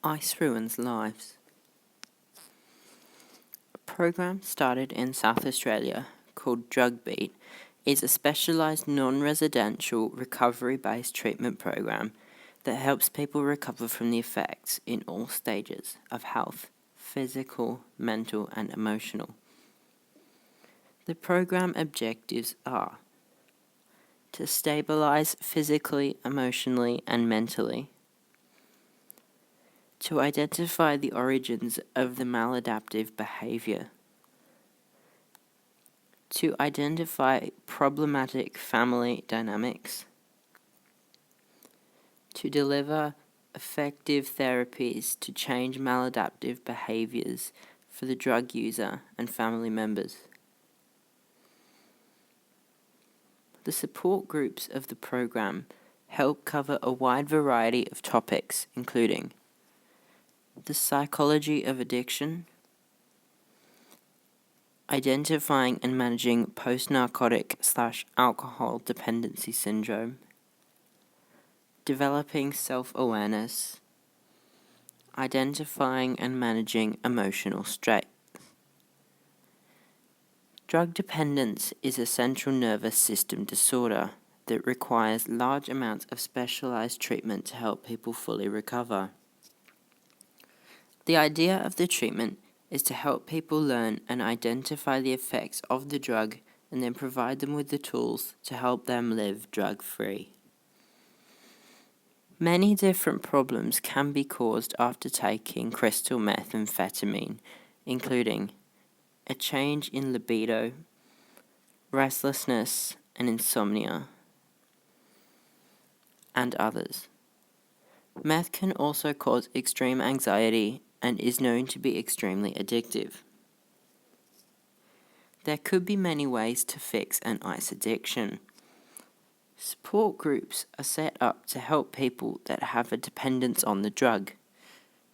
Ice ruins lives. A program started in South Australia called Drug Beat is a specialised non-residential recovery-based treatment program that helps people recover from the effects in all stages of health, physical, mental and emotional. The program objectives are to stabilise physically, emotionally and mentally, to identify the origins of the maladaptive behaviour, to identify problematic family dynamics, to deliver effective therapies to change maladaptive behaviours for the drug user and family members. The support groups of the program help cover a wide variety of topics, including the psychology of addiction, identifying and managing post-narcotic/alcohol dependency syndrome, developing self-awareness, identifying and managing emotional stress. Drug dependence is a central nervous system disorder that requires large amounts of specialized treatment to help people fully recover. The idea of the treatment is to help people learn and identify the effects of the drug and then provide them with the tools to help them live drug-free. Many different problems can be caused after taking crystal methamphetamine, including a change in libido, restlessness and insomnia, and others. Meth can also cause extreme anxiety and is known to be extremely addictive. There could be many ways to fix an ice addiction. Support groups are set up to help people that have a dependence on the drug.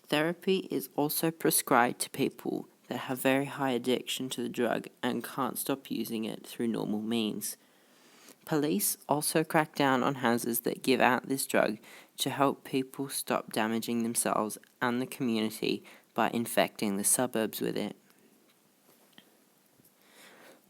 Therapy is also prescribed to people that have very high addiction to the drug and can't stop using it through normal means. Police also crack down on houses that give out this drug to help people stop damaging themselves and the community by infecting the suburbs with it.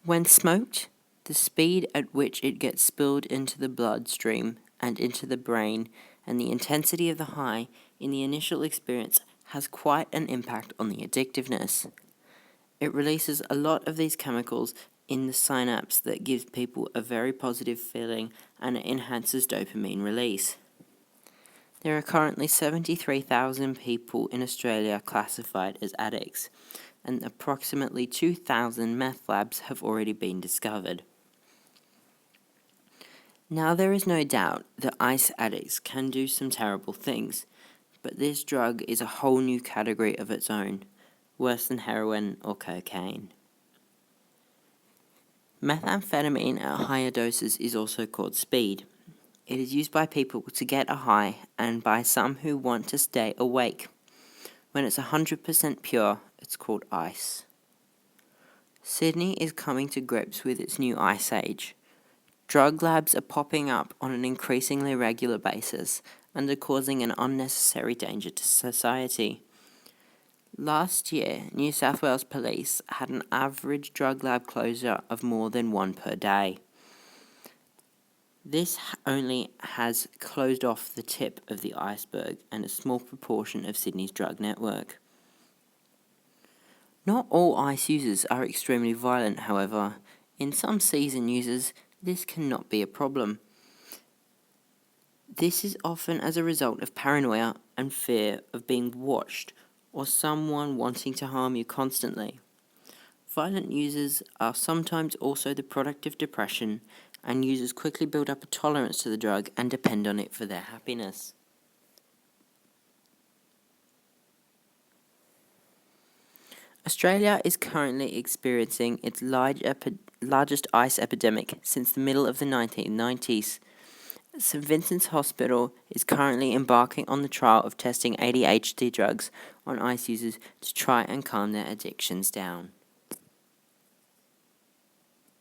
When smoked, the speed at which it gets spilled into the bloodstream and into the brain and the intensity of the high in the initial experience has quite an impact on the addictiveness. It releases a lot of these chemicals in the synapse that gives people a very positive feeling and it enhances dopamine release. There are currently 73,000 people in Australia classified as addicts, and approximately 2,000 meth labs have already been discovered. Now there is no doubt that ice addicts can do some terrible things, but this drug is a whole new category of its own, worse than heroin or cocaine. Methamphetamine at higher doses is also called speed. It is used by people to get a high and by some who want to stay awake. When it's 100% pure, it's called ice. Sydney is coming to grips with its new ice age. Drug labs are popping up on an increasingly regular basis and are causing an unnecessary danger to society. Last year, New South Wales Police had an average drug lab closure of more than one per day. This only has closed off the tip of the iceberg and a small proportion of Sydney's drug network. Not all ice users are extremely violent, however. In some seasoned users, this cannot be a problem. This is often as a result of paranoia and fear of being watched or someone wanting to harm you constantly. Violent users are sometimes also the product of depression, and users quickly build up a tolerance to the drug and depend on it for their happiness. Australia is currently experiencing its largest ice epidemic since the middle of the 1990s. St Vincent's Hospital is currently embarking on the trial of testing ADHD drugs on ice users to try and calm their addictions down.